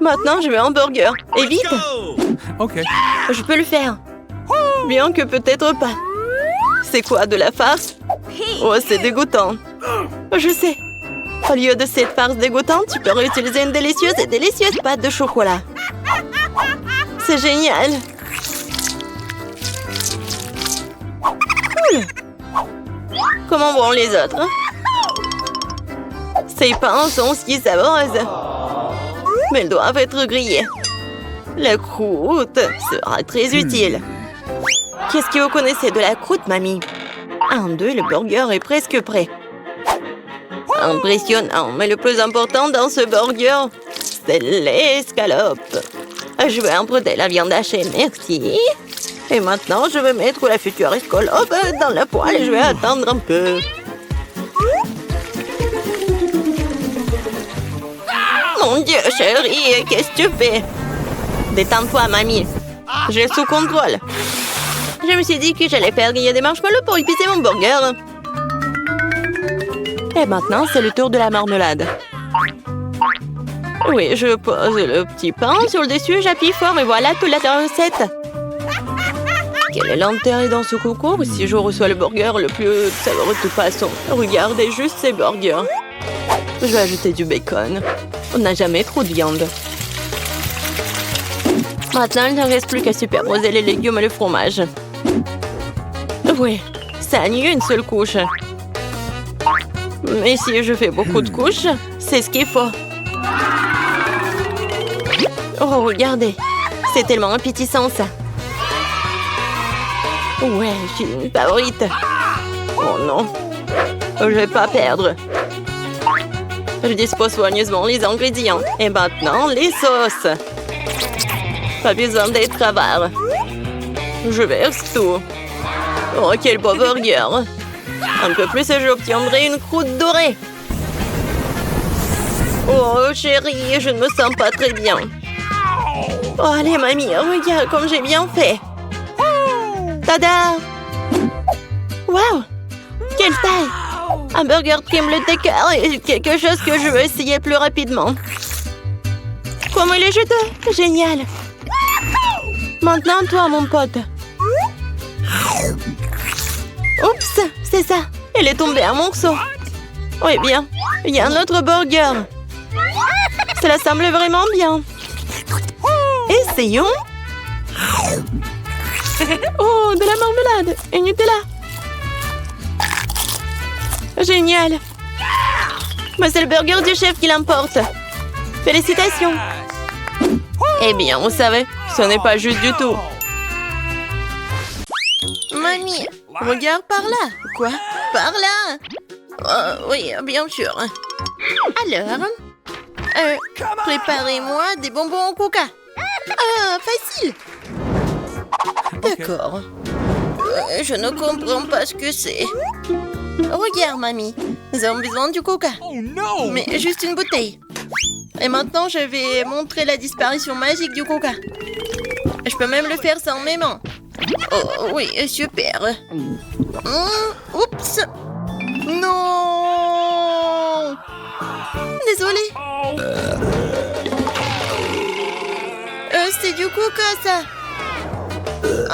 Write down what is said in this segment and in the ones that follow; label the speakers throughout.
Speaker 1: Maintenant, je veux un burger. Et vite!
Speaker 2: Ok.
Speaker 1: Je peux le faire. Bien que peut-être pas. C'est quoi, de la farce? Oh, c'est dégoûtant. Je sais. Au lieu de cette farce dégoûtante, tu peux réutiliser une délicieuse pâte de chocolat. C'est génial. Cool. Comment vont les autres? Ces pains sont si savoreuses. Mais elles doivent être grillées. La croûte sera très utile. Qu'est-ce que vous connaissez de la croûte, mamie? 1, 2, le burger est presque prêt. Impressionnant, mais le plus important dans ce burger, c'est l'escalope. Je vais emprunter la viande hachée, merci. Et maintenant, je vais mettre la future escalope dans la poêle et je vais attendre un peu. Mon Dieu, chérie, qu'est-ce que tu fais? Détends-toi, mamie. J'ai sous contrôle. Je me suis dit que j'allais faire griller des marshmallows pour épicer mon burger. Et maintenant, c'est le tour de la marmelade. Oui, je pose le petit pain sur le dessus, j'appuie fort et voilà toute la recette. Quel est l'intérêt dans ce concours si je reçois le burger le plus savoureux de toute façon? Regardez juste ces burgers. Je vais ajouter du bacon. On n'a jamais trop de viande. Maintenant, il ne reste plus qu'à superposer les légumes et le fromage. Oui, ça annule une seule couche. Mais si je fais beaucoup de couches, c'est ce qu'il faut. Oh, regardez. C'est tellement appétissant, ça. Ouais, j'ai une favorite. Oh non. Je vais pas perdre. Je dispose soigneusement les ingrédients. Et maintenant, les sauces. Pas besoin d'être avare. Je verse tout. Oh, quel beau burger. Un peu plus et j'obtiendrai une croûte dorée. Oh, chérie, je ne me sens pas très bien. Oh, allez, mamie, regarde comme j'ai bien fait. Tada! Waouh! Quelle taille! Un burger crème le décor est quelque chose que je veux essayer plus rapidement. Comment il est juteux! Génial! Maintenant, toi, mon pote. Oups, c'est ça. Il est tombé en morceaux. Oui, bien. Il y a un autre burger. Cela semble vraiment bien. Essayons. Oh, de la marmelade et Nutella. Génial. Mais c'est le burger du chef qui l'emporte. Félicitations. Eh bien, vous savez, ce n'est pas juste du tout. Mamie, regarde par là. Quoi? Par là? Oui, bien sûr. Alors, préparez-moi des bonbons au coca. Ah, facile. D'accord. Je ne comprends pas ce que c'est. Regarde, mamie. Nous avons besoin du coca. Mais juste une bouteille. Et maintenant, je vais montrer la disparition magique du coca. Je peux même le faire sans mes mains. Oh, oui, super. Oups. Non. Désolée. C'est du coca, ça.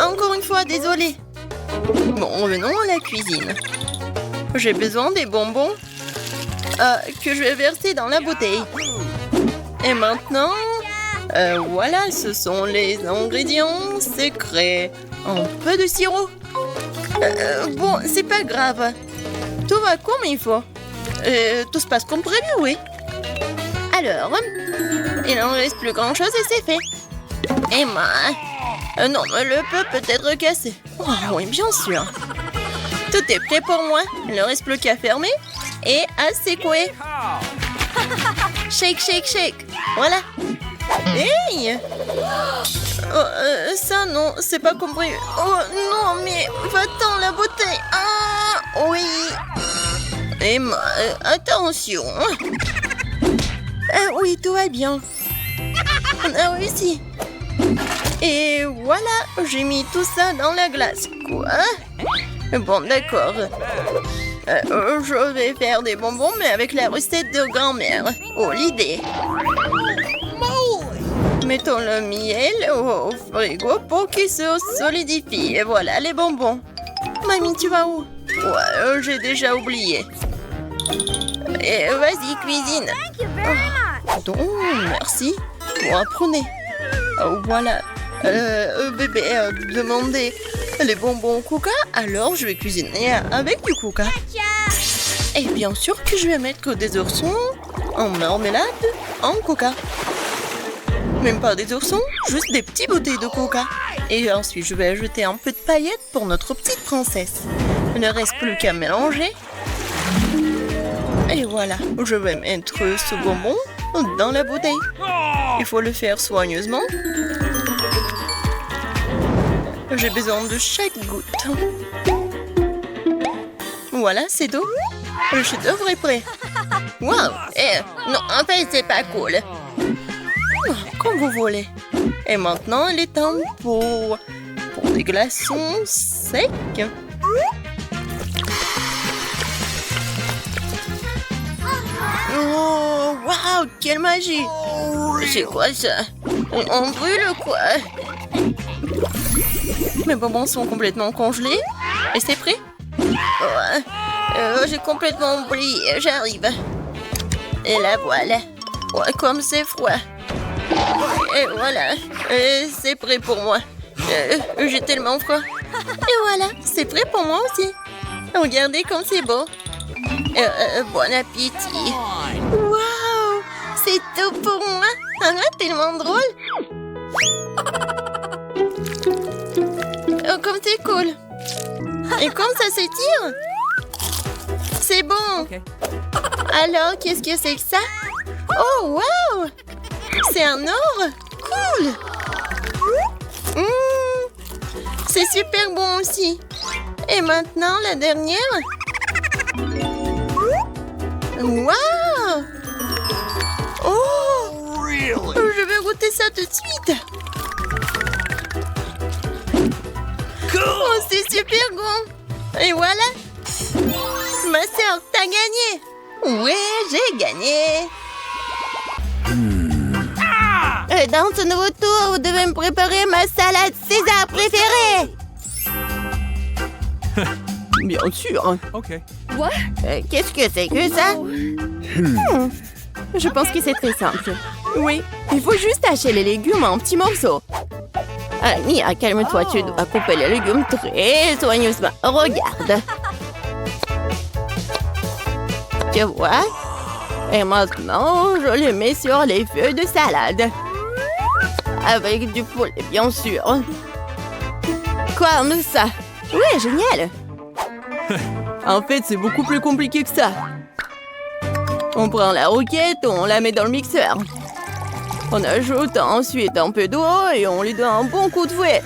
Speaker 1: Encore une fois, désolée. Bon, revenons à la cuisine. J'ai besoin des bonbons que je vais verser dans la bouteille. Et maintenant, voilà, ce sont les ingrédients secrets. Un peu de sirop. Bon, c'est pas grave. Tout va comme il faut. Tout se passe comme prévu, oui. Alors, il n'en reste plus grand-chose et c'est fait. Emma. Non, le peut être cassé. Oh, oui, bien sûr. Tout est prêt pour moi. Il ne reste plus qu'à fermer et à secouer. Shake, shake, shake. Voilà. Hey! Ça, non, c'est pas compris. Oh, non, mais va-t'en, la bouteille. Ah, oui. Emma, attention. Oui, tout va bien. On a réussi. Et voilà, j'ai mis tout ça dans la glace. Quoi? Bon, d'accord. Je vais faire des bonbons, mais avec la recette de grand-mère. Oh, l'idée. Mettons le miel au frigo pour qu'il se solidifie. Et voilà les bonbons. Mamie, tu vas où? Ouais, j'ai déjà oublié. Et vas-y, cuisine. Donc, merci. Bon, apprenez. Oh, voilà. Bébé a demandé les bonbons au coca, alors je vais cuisiner avec du coca. Et bien sûr que je vais mettre des oursons en marmelade en coca. Même pas des oursons, juste des petites bouteilles de coca. Et ensuite, je vais ajouter un peu de paillettes pour notre petite princesse. Il ne reste plus qu'à mélanger. Et voilà, je vais mettre ce bonbon dans la bouteille. Il faut le faire soigneusement. J'ai besoin de chaque goutte. Voilà, c'est tout. Le chef-d'œuvre est prêt. Wow! Non, en fait, c'est pas cool. Comme vous voulez. Et maintenant, il est temps pour des glaçons secs. Oh, wow, quelle magie! C'est quoi ça? On brûle quoi? Mes bonbons sont complètement congelés. Et c'est prêt? J'ai complètement oublié, j'arrive. Et la voilà. Ouais, comme c'est froid. Et voilà, c'est prêt pour moi. J'ai tellement froid. Et voilà, c'est prêt pour moi aussi. Regardez comme c'est beau. Bon appétit. Waouh, c'est tout pour moi. Tellement drôle. Oh, comme c'est cool. Et comme ça s'étire. C'est bon. Okay. Alors, qu'est-ce que c'est que ça? Oh, wow! C'est un or. Cool. C'est super bon aussi. Et maintenant, la dernière. Wow! Oh! Really? Je vais goûter ça tout de suite. Cool. Oh, c'est super bon. Et voilà. Ma sœur, t'as gagné. Ouais, j'ai gagné. Dans ce nouveau tour, vous devez me préparer ma salade César préférée. Bien sûr.
Speaker 2: Ok.
Speaker 1: Quoi? Qu'est-ce que c'est que ça? Je pense que c'est très simple. Oui, il faut juste hacher les légumes en petits morceaux. Nia, calme-toi, tu dois couper les légumes très soigneusement. Regarde. Tu vois? Et maintenant, je les mets sur les feuilles de salade. Avec du poulet, bien sûr. Comme ça. Ouais, génial. En fait, c'est beaucoup plus compliqué que ça. On prend la roquette, on la met dans le mixeur. On ajoute ensuite un peu d'eau et on lui donne un bon coup de fouet.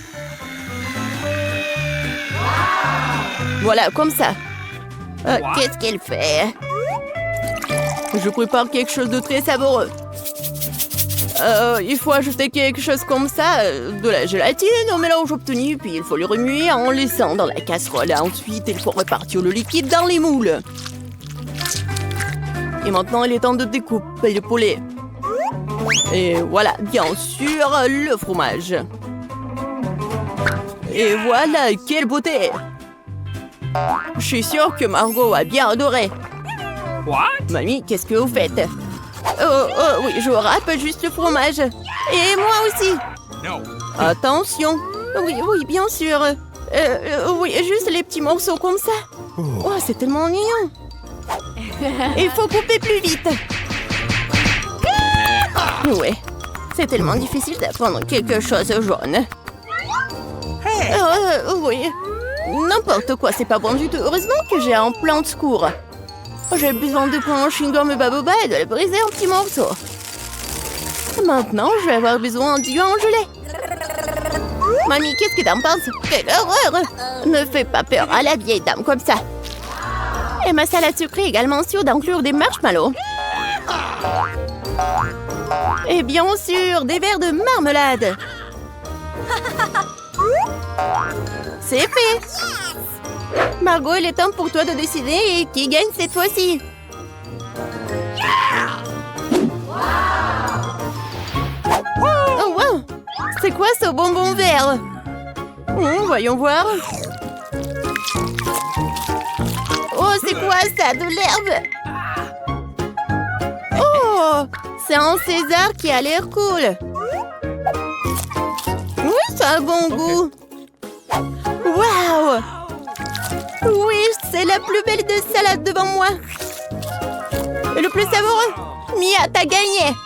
Speaker 1: Voilà, comme ça. Qu'est-ce qu'elle fait? Je prépare quelque chose de très savoureux. Il faut ajouter quelque chose comme ça, de la gélatine au mélange obtenu, puis il faut le remuer en laissant dans la casserole. Ensuite, il faut repartir le liquide dans les moules. Et maintenant, il est temps de découper le poulet. Et voilà, bien sûr, le fromage. Et voilà, quelle beauté! Je suis sûre que Margot a bien adoré.
Speaker 2: What?
Speaker 1: Mamie, qu'est-ce que vous faites? Oh, oui, je râpe juste le fromage. Et moi aussi.
Speaker 2: No.
Speaker 1: Attention. Oui, bien sûr. Oui, juste les petits morceaux comme ça. Oh, c'est tellement mignon. Il faut couper plus vite. Ouais, c'est tellement difficile d'apprendre quelque chose jaune. Oui. N'importe quoi, c'est pas bon du tout. Heureusement que j'ai un plan de secours. J'ai besoin de prendre un chewing-gum baboba et de le briser en petits morceaux. Maintenant, je vais avoir besoin d'yeux en gelée. Mamie, qu'est-ce que t'en penses? Quelle horreur! Ne fais pas peur à la vieille dame comme ça. Et ma salade sucrée est également sûre d'inclure des marshmallows. Et bien sûr, des verres de marmelade. C'est fait. Margot, il est temps pour toi de décider qui gagne cette fois-ci. Oh, quoi ce bonbon vert? Voyons voir. Oh, c'est quoi ça? De l'herbe? Oh, c'est un César qui a l'air cool. Oui, ça a un bon goût. Waouh! Oui, c'est la plus belle de salade devant moi. Et le plus savoureux. Mia, t'as gagné.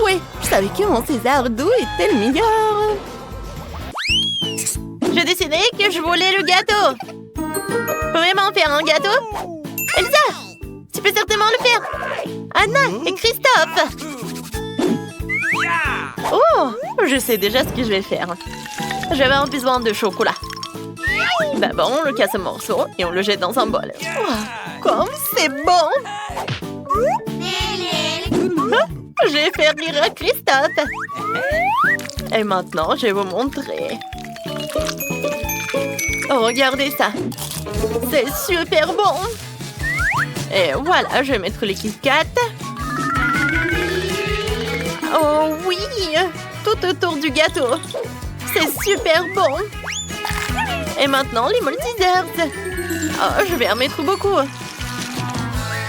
Speaker 1: Oui, je savais que mon César doux était le meilleur. J'ai décidé que je voulais le gâteau. Vraiment faire un gâteau? Elsa, tu peux certainement le faire. Anna et Christophe. Oh, je sais déjà ce que je vais faire. J'avais besoin de chocolat. D'abord, on le casse en morceaux et on le jette dans un bol. Oh, comme c'est bon! J'ai fait rire à Christophe. Et maintenant, je vais vous montrer. Oh, regardez ça. C'est super bon. Et voilà, je vais mettre les Kit Kat. Oh oui, tout autour du gâteau. C'est super bon. Et maintenant, les multi-desserts. Oh, je vais en mettre beaucoup.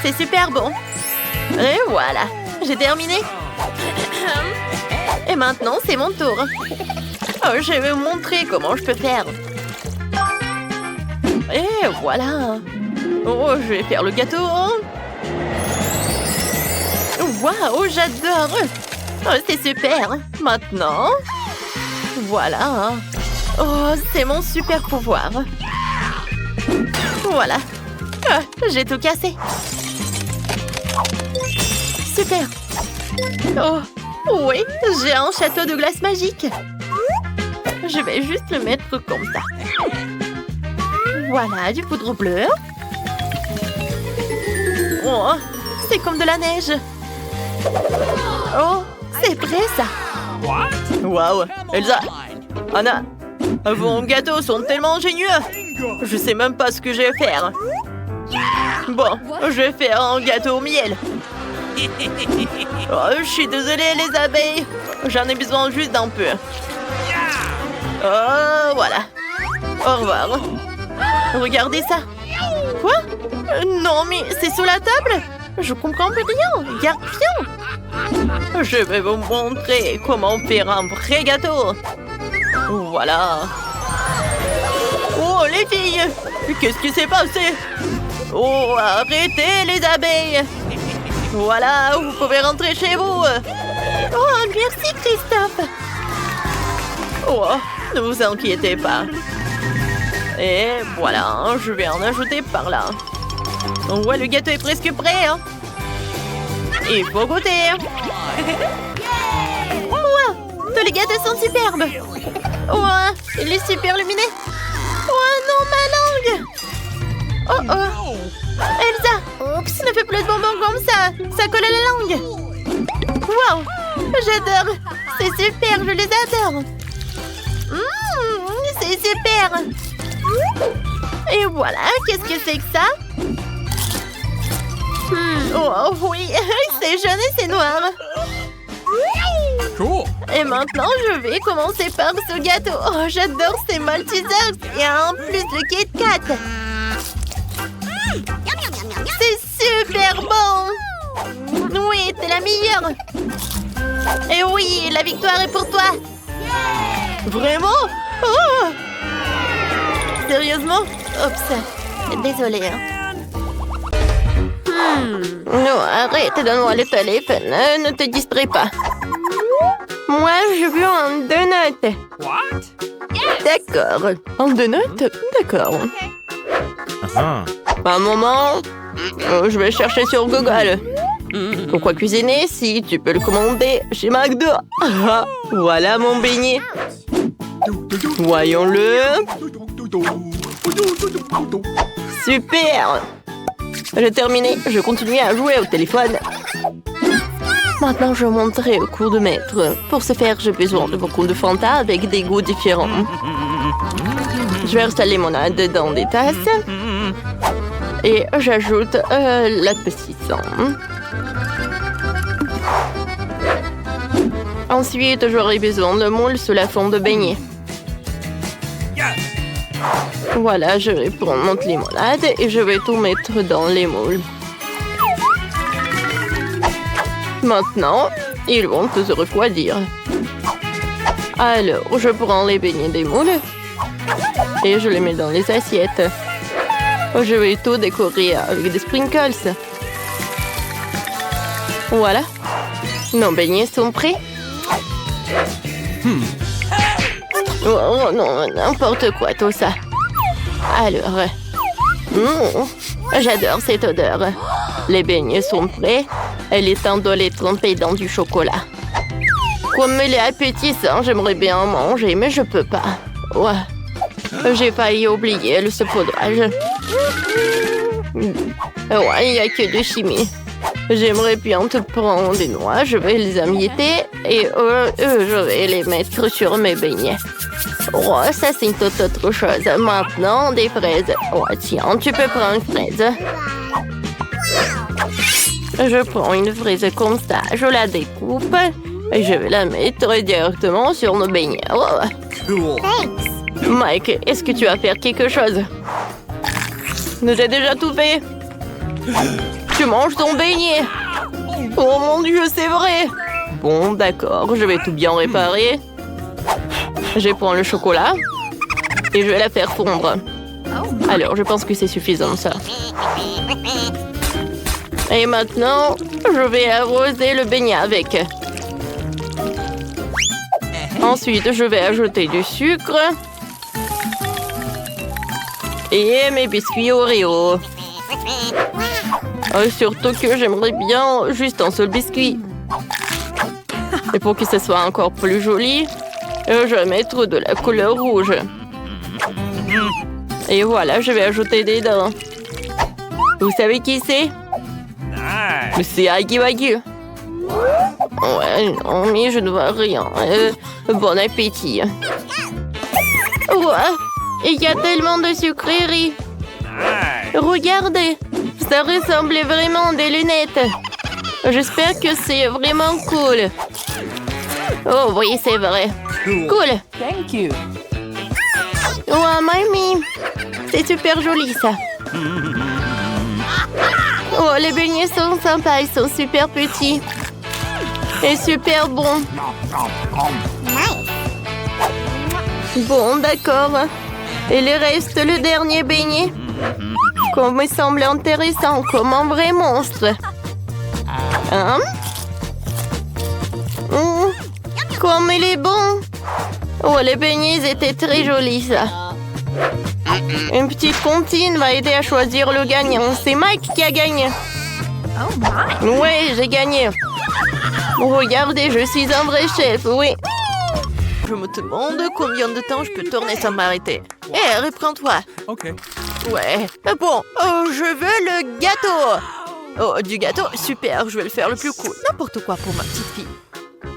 Speaker 1: C'est super bon. Et voilà, j'ai terminé. Et maintenant, c'est mon tour. Oh, je vais vous montrer comment je peux faire. Et voilà. Oh, je vais faire le gâteau. Waouh, j'adore. Oh, c'est super. Maintenant, voilà. Oh, c'est mon super pouvoir. Voilà. Ah, j'ai tout cassé. Super. Oh, oui, j'ai un château de glace magique. Je vais juste le mettre comme ça. Voilà, du poudre bleue. Oh, c'est comme de la neige. Oh, c'est vrai ça. Waouh, Elsa, Anna, vos gâteaux sont tellement ingénieux. Je sais même pas ce que je vais faire. Bon, je vais faire un gâteau au miel. Oh, je suis désolée les abeilles. J'en ai besoin juste d'un peu. Oh, voilà. Au revoir. Regardez ça. Quoi? Non, mais c'est sous la table? Je comprends plus rien. Regarde bien. Je vais vous montrer comment faire un vrai gâteau. Voilà. Oh, les filles! Qu'est-ce qui s'est passé? Oh, arrêtez les abeilles! Voilà, vous pouvez rentrer chez vous. Oh, merci Christophe. Oh, ne vous inquiétez pas. Et voilà, je vais en ajouter par là. Ouais, le gâteau est presque prêt. Hein. Il faut goûter. Wow, tous les gâteaux sont superbes. Ouais, il est super lumineux. Oh non, ma langue. Oh oh. Elsa, oups, ne fais plus de bonbons comme ça. Ça colle à la langue. Wow, j'adore. C'est super, je les adore. C'est super. Et voilà, qu'est-ce que c'est que ça? Oh oui, c'est jaune et c'est noir.
Speaker 2: Cool.
Speaker 1: Et maintenant, je vais commencer par ce gâteau. Oh, j'adore ces Maltesers. Et en plus, le Kit Kat. C'est super bon. Oui, t'es la meilleure. Et oui, la victoire est pour toi. Vraiment? Oh! Sérieusement? Oups, désolée. Hein. Non, arrête, donne-moi le téléphone. Ne te distrais pas. Moi, je veux un donut.
Speaker 2: What?
Speaker 1: D'accord. Un donut? D'accord. Un moment. Je vais chercher sur Google. Pourquoi cuisiner si tu peux le commander chez McDo? Ah, voilà mon beignet. Voyons-le. Super. J'ai terminé. Je continue à jouer au téléphone. Maintenant, je monterai au cours de maître. Pour ce faire, j'ai besoin de beaucoup de Fanta avec des goûts différents. Je vais installer mon aide dans des tasses. Et j'ajoute la saucisson. Ensuite, j'aurai besoin de moule sous la forme de beignet. Voilà, je vais prendre mon limonade et je vais tout mettre dans les moules. Maintenant, ils vont tous refroidir. Alors, je prends les beignets des moules et je les mets dans les assiettes. Je vais tout décorer avec des sprinkles. Voilà. Nos beignets sont prêts. Oh non, n'importe quoi tout ça. Alors, j'adore cette odeur. Les beignets sont prêts. Il est temps de les tremper dans du chocolat. Comme il est appétissant, j'aimerais bien en manger, mais je peux pas. Ouais. J'ai failli oublier le saupoudrage. Ouais, il n'y a que de chimie. J'aimerais bien te prendre des noix, je vais les emietter et je vais les mettre sur mes beignets. Oh, ça c'est toute autre chose. Maintenant, des fraises. Oh, tiens, tu peux prendre une fraise. Je prends une fraise comme ça, je la découpe et je vais la mettre directement sur nos beignets. Oh.
Speaker 2: Cool.
Speaker 1: Mike, est-ce que tu vas faire quelque chose? J'ai déjà tout fait. Tu manges ton beignet. Oh mon Dieu, c'est vrai. Bon, d'accord, je vais tout bien réparer. Je prends le chocolat et je vais la faire fondre. Alors, je pense que c'est suffisant, ça. Et maintenant, je vais arroser le beignet avec. Ensuite, je vais ajouter du sucre. Et mes biscuits Oreo. Surtout que j'aimerais bien juste un seul biscuit. Et pour que ce soit encore plus joli, je vais mettre de la couleur rouge. Et voilà, je vais ajouter des dents. Vous savez qui c'est? C'est Aggy Waggy. Ouais, non, mais je ne vois rien. Bon appétit. Ouais, il y a tellement de sucreries. Regardez, ça ressemble vraiment à des lunettes. J'espère que c'est vraiment cool. Oh oui, c'est vrai. Cool.
Speaker 2: Thank you.
Speaker 1: Ouais, mamie, c'est super joli ça. Oh, les beignets sont sympas, ils sont super petits. Et super bons. Bon, d'accord. Il reste le dernier beignet. Comme me semble intéressant, comme un vrai monstre. Hein? Comme il est bon. Oh, les beignets étaient très jolis, ça. Une petite comptine va aider à choisir le gagnant. C'est Mike qui a gagné.
Speaker 2: Oh my.
Speaker 1: Ouais, j'ai gagné. Regardez, je suis un vrai chef, oui. Je me demande combien de temps je peux tourner sans m'arrêter. Hé, reprends-toi.
Speaker 2: Okay.
Speaker 1: Ouais. Bon, je veux le gâteau. Oh, du gâteau, super, je vais le faire le plus cool. N'importe quoi pour ma petite fille.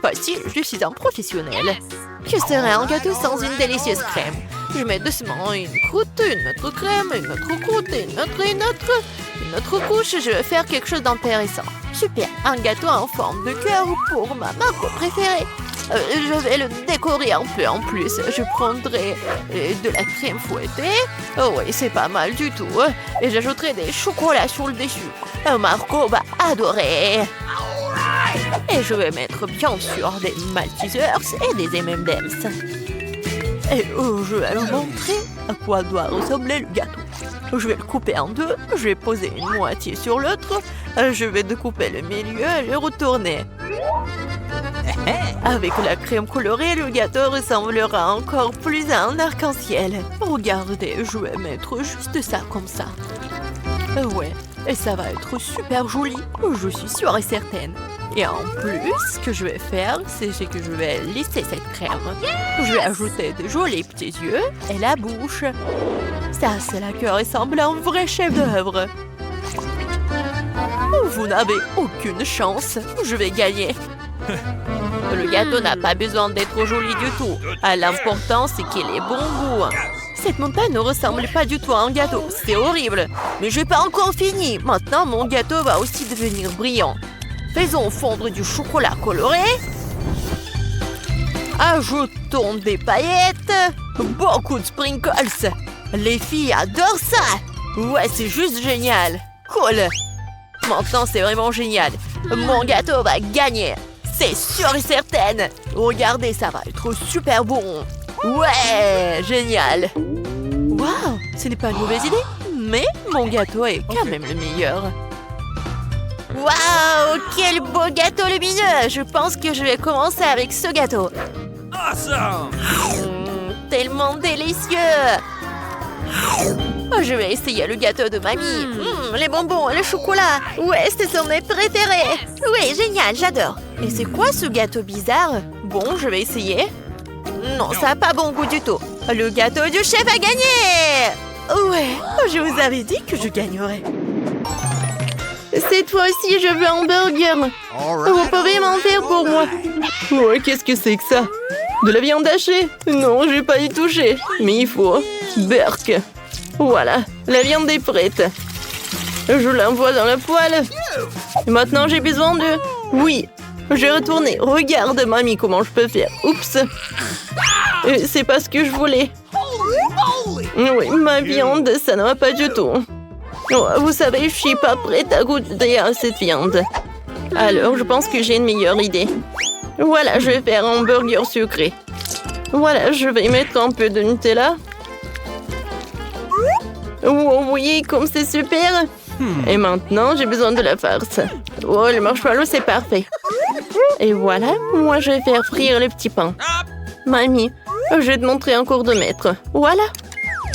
Speaker 1: Facile, je suis un professionnel. Que serait un gâteau sans une délicieuse crème? Je mets doucement une croûte, une autre crème, une autre croûte, une autre couche. Je vais faire quelque chose d'intéressant. Super, un gâteau en forme de cœur pour ma marque préférée. Je vais le décorer un peu en plus. Je prendrai de la crème fouettée. Oh oui, c'est pas mal du tout. Et j'ajouterai des chocolats sur le dessus. Marco va adorer. Et je vais mettre bien sûr des Maltesers et des M&M's. Et je vais vous montrer à quoi doit ressembler le gâteau. Je vais le couper en deux, je vais poser une moitié sur l'autre, je vais découper le milieu et le retourner. Avec la crème colorée, le gâteau ressemblera encore plus à un arc-en-ciel. Regardez, je vais mettre juste ça comme ça. Ouais, et ça va être super joli, je suis sûre et certaine. Et en plus, ce que je vais faire, c'est que je vais lisser cette crème. Je vais ajouter de jolis petits yeux et la bouche. Ça, c'est là que ressemble à un vrai chef-d'œuvre. Vous n'avez aucune chance, je vais gagner. Le gâteau n'a pas besoin d'être joli du tout. L'important, c'est qu'il ait bon goût. Cette montagne ne ressemble pas du tout à un gâteau, c'est horrible. Mais je n'ai pas encore fini. Maintenant, mon gâteau va aussi devenir brillant. Faisons fondre du chocolat coloré. Ajoutons des paillettes. Beaucoup de sprinkles. Les filles adorent ça. Ouais, c'est juste génial. Cool. Maintenant, c'est vraiment génial. Mon gâteau va gagner. C'est sûr et certain. Regardez, ça va être super bon. Ouais, génial. Waouh, ce n'est pas une mauvaise idée. Mais mon gâteau est quand même le meilleur. Waouh, quel beau gâteau lumineux. Je pense que je vais commencer avec ce gâteau.
Speaker 2: Awesome!
Speaker 1: Tellement délicieux. Je vais essayer le gâteau de mamie. Les bonbons, le chocolat. Ouais, ce sont mes préférés. Oui, génial, j'adore. Et c'est quoi ce gâteau bizarre? Bon, je vais essayer. Non, ça n'a pas bon goût du tout. Le gâteau du chef a gagné. Ouais, je vous avais dit que je gagnerais. Cette fois-ci, je veux un burger. Vous pouvez m'en faire pour moi. Ouais, qu'est-ce que c'est que ça? De la viande hachée? Non, je vais pas y toucher. Mais il faut. Burk. Voilà, la viande est prête. Je l'envoie dans la poêle. Et maintenant, j'ai besoin de... Oui, je vais retourner. Regarde, mamie, comment je peux faire. Oups. C'est pas ce que je voulais. Oui, ma viande, ça ne va pas du tout. Oh, vous savez, je suis pas prête à goûter à cette viande. Alors, je pense que j'ai une meilleure idée. Voilà, je vais faire un burger sucré. Voilà, je vais mettre un peu de Nutella. Oh oui, comme c'est super. Et maintenant, j'ai besoin de la farce. Oh, le marshmallow, c'est parfait. Et voilà, moi, je vais faire frire le petit pain. Mamie, je vais te montrer un cours de maître. Voilà.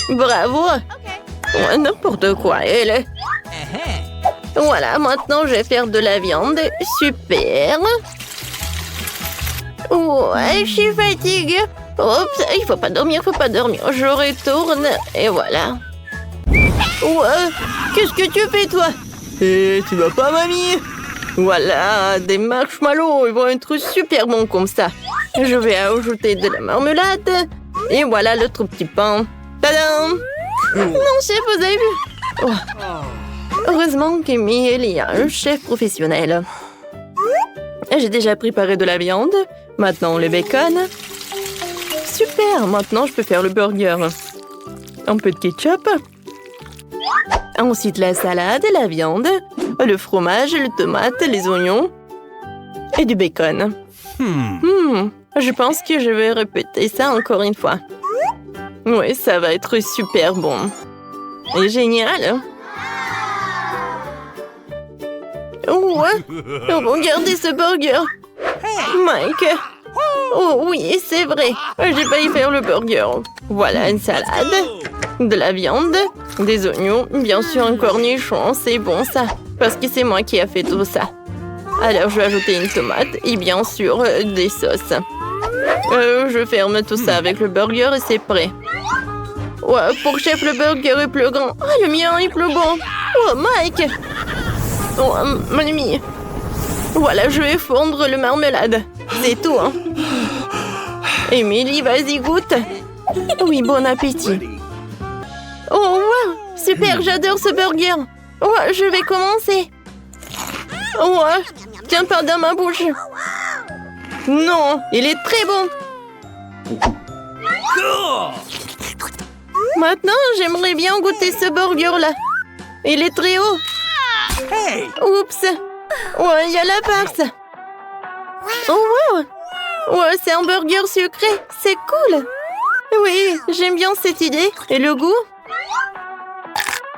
Speaker 1: Bravo. Ouais, n'importe quoi, elle. Voilà, maintenant, je vais faire de la viande. Super. Ouais, je suis fatiguée. Oups, il faut pas dormir, faut pas dormir. Je retourne et voilà. Ouais, qu'est-ce que tu fais, toi? Tu vas pas, mamie? Voilà, des marshmallows, ils vont être super bons comme ça. Je vais ajouter de la marmelade. Et voilà l'autre petit pain. Tadam! Non, chef, vous avez vu? Oh. Heureusement qu'Emile y a un chef professionnel. J'ai déjà préparé de la viande. Maintenant, le bacon. Super, maintenant je peux faire le burger. Un peu de ketchup. Ensuite, la salade, la viande, le fromage, le tomate, les oignons et du bacon. Je pense que je vais répéter ça encore une fois. Oui, ça va être super bon. Et génial. Ouais, regardez ce burger. Mike. Oh oui, c'est vrai. J'ai failli faire le burger. Voilà une salade, de la viande, des oignons, bien sûr un cornichon. C'est bon ça, parce que c'est moi qui ai fait tout ça. Alors je vais ajouter une tomate et bien sûr des sauces. Je ferme tout ça avec le burger et c'est prêt. Ouais, pour chef, le burger est plus grand. Ah, le mien est plus bon. Oh, Mike. Oh, mamie. Voilà, je vais fondre le marmelade. C'est tout, hein. Émilie, vas-y, goûte. Oui, bon appétit. Oh, wow. Super, j'adore ce burger. Ouais, je vais commencer. Ouais, tiens pas dans ma bouche. Non, il est très bon. Maintenant, j'aimerais bien goûter ce burger-là. Il est très haut. Oups. Ouais, il y a la farce. Oh, wow. Ouais, c'est un burger sucré. C'est cool. Oui, j'aime bien cette idée. Et le goût?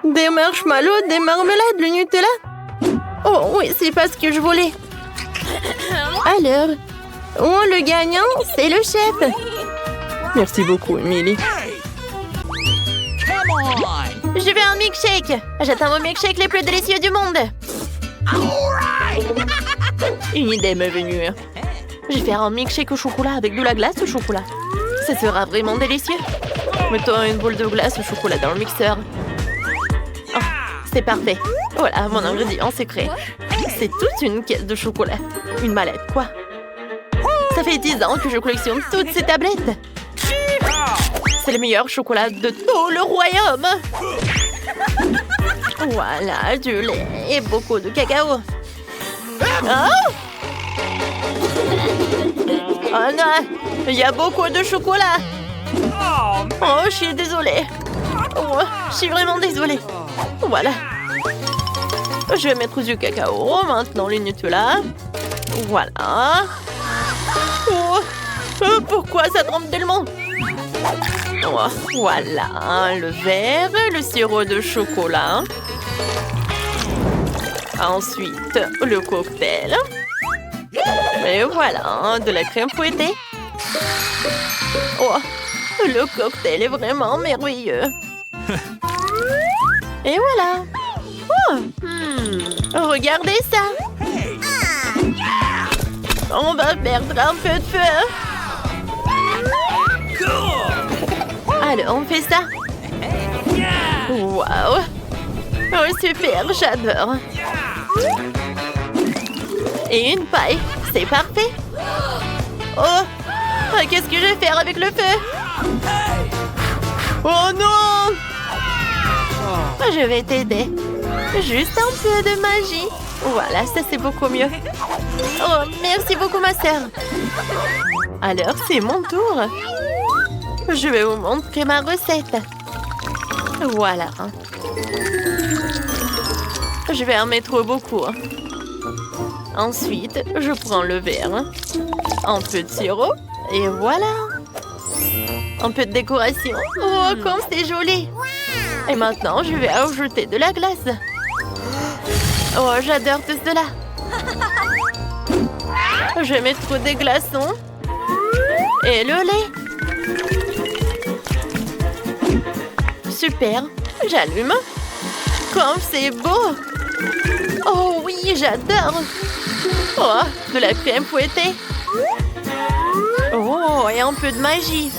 Speaker 1: Des marshmallows, des marmelades, le Nutella. Oh, oui, c'est pas ce que je voulais. Alors, oh, le gagnant, c'est le chef. Merci beaucoup, Emily. Je veux un milkshake. J'attends mon milkshake les plus délicieux du monde. Une idée m'est venue. Je vais faire un milkshake au chocolat avec de la glace au chocolat. Ça sera vraiment délicieux. Mettons une boule de glace au chocolat dans le mixeur. Oh, c'est parfait. Voilà mon ingrédient secret. C'est toute une caisse de chocolat. Une mallette, quoi. Ça fait 10 ans que je collectionne toutes ces tablettes. C'est le meilleur chocolat de tout le royaume. Voilà, du lait et beaucoup de cacao. Oh! Oh non, il y a beaucoup de chocolat. Oh, je suis désolée. Oh, je suis vraiment désolée. Voilà. Je vais mettre du cacao, maintenant le Nutella. Voilà. Oh, pourquoi ça trempe tellement? Oh, voilà, le verre, le sirop de chocolat. Ensuite, le cocktail. Et voilà, de la crème fouettée. Oh, le cocktail est vraiment merveilleux. Et voilà. Oh, regardez ça. On va perdre un peu de feu. Alors, on fait ça. Waouh. Oh, super, j'adore. Et une paille, c'est parfait. Oh, qu'est-ce que je vais faire avec le feu? Oh non! Je vais t'aider. Juste un peu de magie. Voilà, ça c'est beaucoup mieux. Oh, merci beaucoup ma sœur. Alors, c'est mon tour. Je vais vous montrer ma recette. Voilà. Je vais en mettre beaucoup. Ensuite, je prends le verre. Un peu de sirop. Et voilà. Un peu de décoration. Oh, comme c'est joli. Et maintenant, je vais ajouter de la glace. Oh, j'adore tout cela. Je vais mettre des glaçons. Et le lait. Super. J'allume. Comme c'est beau. Oh oui, j'adore. Oh, de la crème fouettée. Oh, et un peu de magie.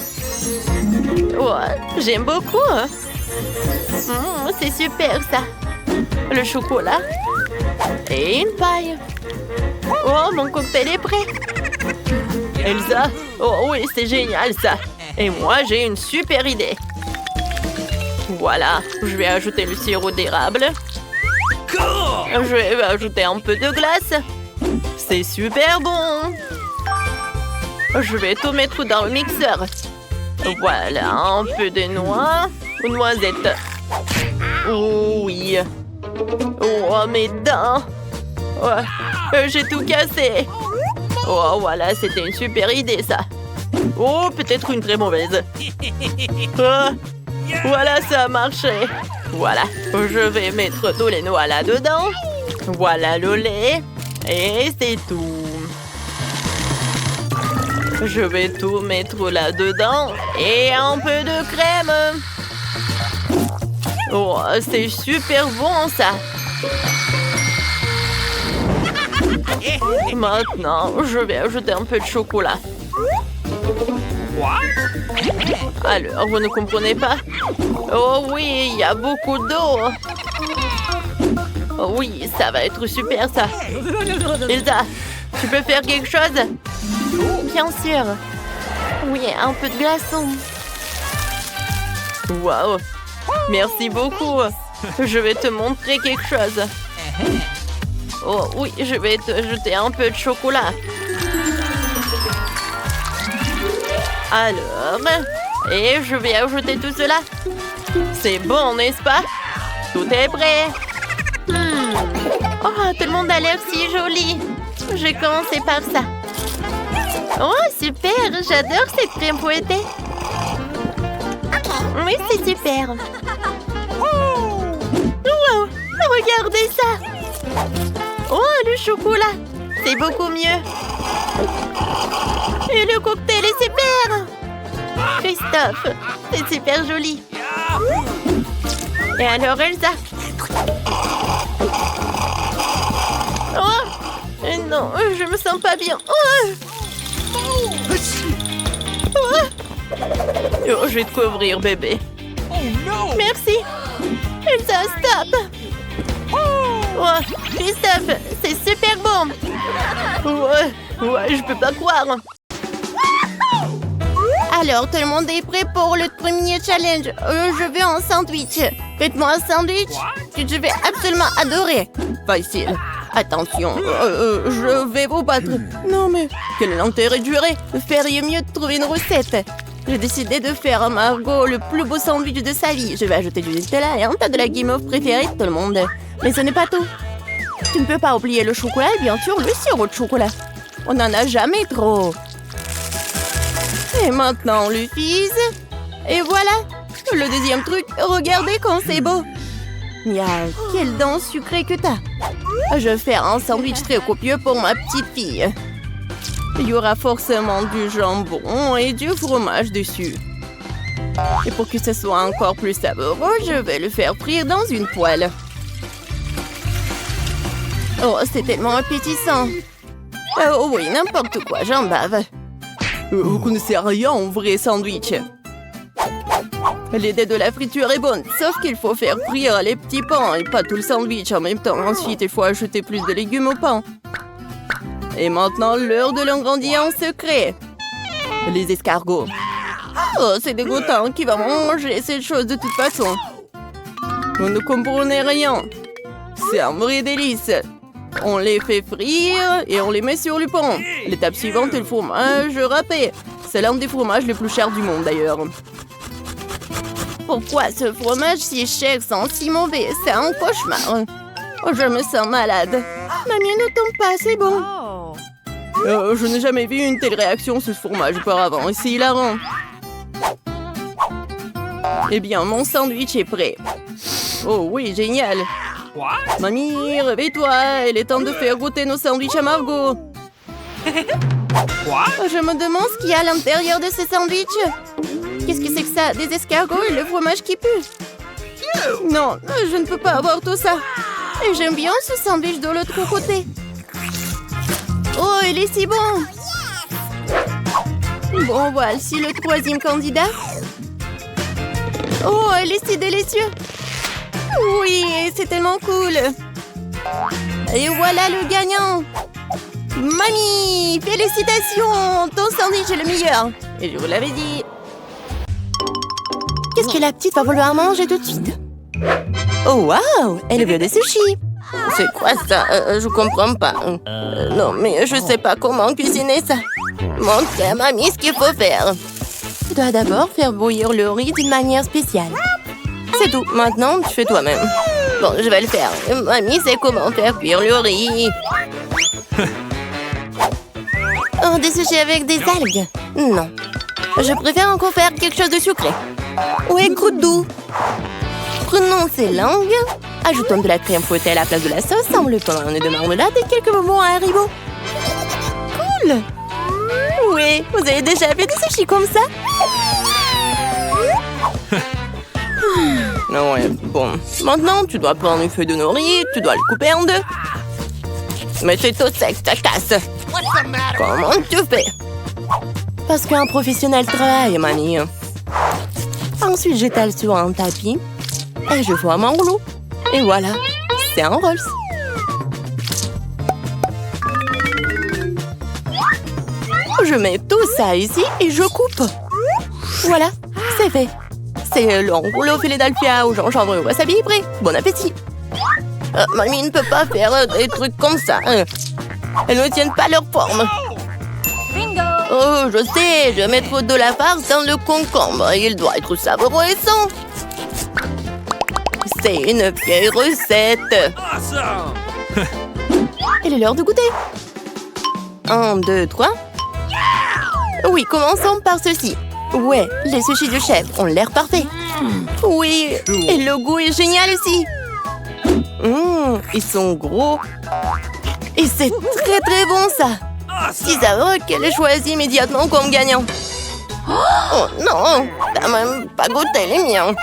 Speaker 1: Oh, j'aime beaucoup. C'est super ça. Le chocolat. Et une paille. Oh, mon cocktail est prêt. Elsa. Oh oui, c'est génial ça. Et moi, j'ai une super idée. Voilà, je vais ajouter le sirop d'érable. Je vais ajouter un peu de glace. C'est super bon. Je vais tout mettre dans le mixeur. Voilà, un peu de noix ou noisettes. Oh oui. Oh, mes dents. Oh, j'ai tout cassé. Oh, voilà, c'était une super idée, ça. Oh, peut-être une très mauvaise. Oh, voilà, ça a marché. Voilà, je vais mettre tous les noix là-dedans. Voilà le lait. Et c'est tout. Je vais tout mettre là-dedans. Et un peu de crème. Oh, c'est super bon, ça. Maintenant, je vais ajouter un peu de chocolat. Alors, vous ne comprenez pas? Oh oui, il y a beaucoup d'eau. Oh oui, ça va être super, ça. Elsa, tu peux faire quelque chose? Bien sûr. Oui, un peu de glaçon. Waouh. Merci beaucoup. Je vais te montrer quelque chose. Oh oui, je vais te ajouter un peu de chocolat. Alors, et je vais ajouter tout cela. C'est bon, n'est-ce pas? Tout est prêt. Oh, tout le monde a l'air si joli. Je vais commencer par ça. Oh, super, j'adore cette crème fouettée. Oui, c'est super. Wow, regardez ça. Oh, le chocolat. C'est beaucoup mieux. Et le cocktail est super. Christophe, c'est super joli. Et alors, Elsa? Oh, non, je me sens pas bien. Oh, je vais te couvrir, bébé. Merci. Elsa, stop. Oh, Christophe, c'est super bon. Ouais, je peux pas croire. Alors, tout le monde est prêt pour le premier challenge. Je veux un sandwich. Faites-moi un sandwich que je vais absolument adorer. Facile. Attention, je vais vous battre. Non mais, quel est l'intérêt de jurer? Vous feriez mieux de trouver une recette. J'ai décidé de faire à Margot le plus beau sandwich de sa vie. Je vais ajouter du Nutella et un tas de la guimauve préférée de tout le monde. Mais ce n'est pas tout. Tu ne peux pas oublier le chocolat et bien sûr le sirop de chocolat. On n'en a jamais trop. Et maintenant, le fizz. Et voilà. Le deuxième truc, regardez quand c'est beau. Miaou, quelle dent sucrée que t'as. Je vais faire un sandwich très copieux pour ma petite fille. Il y aura forcément du jambon et du fromage dessus. Et pour que ce soit encore plus savoureux, je vais le faire frire dans une poêle. Oh, c'est tellement appétissant. Oh oui, n'importe quoi, j'en bave. Vous connaissez rien en vrai sandwich. L'idée de la friture est bonne, sauf qu'il faut faire frire les petits pains et pas tout le sandwich en même temps. Ensuite, il faut ajouter plus de légumes au pain. Et maintenant, l'heure de l'ingrédient secret. Les escargots. Oh, c'est dégoûtant. Qui va manger cette chose de toute façon? Vous ne comprenez rien. C'est un vrai délice. On les fait frire et on les met sur le pain. L'étape suivante est le fromage râpé. C'est l'un des fromages les plus chers du monde d'ailleurs. Pourquoi ce fromage si cher sent si mauvais? C'est un cauchemar. Oh, je me sens malade. Mamie, ne tombe pas, c'est bon. Je n'ai jamais vu une telle réaction sur ce fromage auparavant. Et c'est hilarant. Eh bien, mon sandwich est prêt. Oh oui, génial. Mamie, réveille-toi. Il est temps de faire goûter nos sandwichs à Margot. Je me demande ce qu'il y a à l'intérieur de ces sandwichs. Qu'est-ce que c'est que ça? Des escargots et le fromage qui pue? Non, je ne peux pas avoir tout ça. Et j'aime bien ce sandwich de l'autre côté. Oh, il est si bon. Bon, voici le troisième candidat. Oh, il est si délicieux. Oui, c'est tellement cool. Et voilà le gagnant. Mamie, félicitations. Ton sandwich est le meilleur. Et je vous l'avais dit. Qu'est-ce que la petite va vouloir manger tout de suite? Oh, waouh, elle veut des sushis. C'est quoi ça? Je comprends pas. Non, mais je sais pas comment cuisiner ça. Montre à mamie ce qu'il faut faire. Tu dois d'abord faire bouillir le riz d'une manière spéciale. C'est tout. Maintenant, tu fais toi-même. Bon, je vais le faire. Mamie sait comment faire cuire le riz. Oh, des sushis avec des algues? Non. Je préfère encore faire quelque chose de sucré. Ouais, croûte doux. Prenons ces langues. Ajoutons de la crème fouettée à la place de la sauce, enlevons un nez de marmelade et quelques bonbons à Haribo. Cool. Oui, vous avez déjà fait des sushis comme ça? Non, ouais, bon. Maintenant, tu dois prendre une feuille de nori, tu dois le couper en deux. Mais c'est au sec, ça casse. Comment tu fais? Parce qu'un professionnel travaille, mamie. Ensuite, j'étale sur un tapis et je forme un rouleau. Et voilà, c'est un Rolls. Je mets tout ça ici et je coupe. Voilà, c'est fait. C'est le rouleau Philadelphia au gingembre et au wasabi prêt. Bon appétit. Mamie ne peut pas faire des trucs comme ça. Elles ne tiennent pas leur forme.
Speaker 2: Bingo!
Speaker 1: Oh, je sais, je vais mettre de la farce dans le concombre. Il doit être savoureux et sain. C'est une vieille recette. Il est l'heure de goûter. 1, 2, 3. Oui, commençons par ceci. Ouais, les sushis de chef ont l'air parfaits. Oui, et le goût est génial aussi. Ils sont gros. Et c'est très très bon ça. Si savoureux qu'elle ait choisi immédiatement comme gagnant. Oh non, t'as même pas goûté les miens.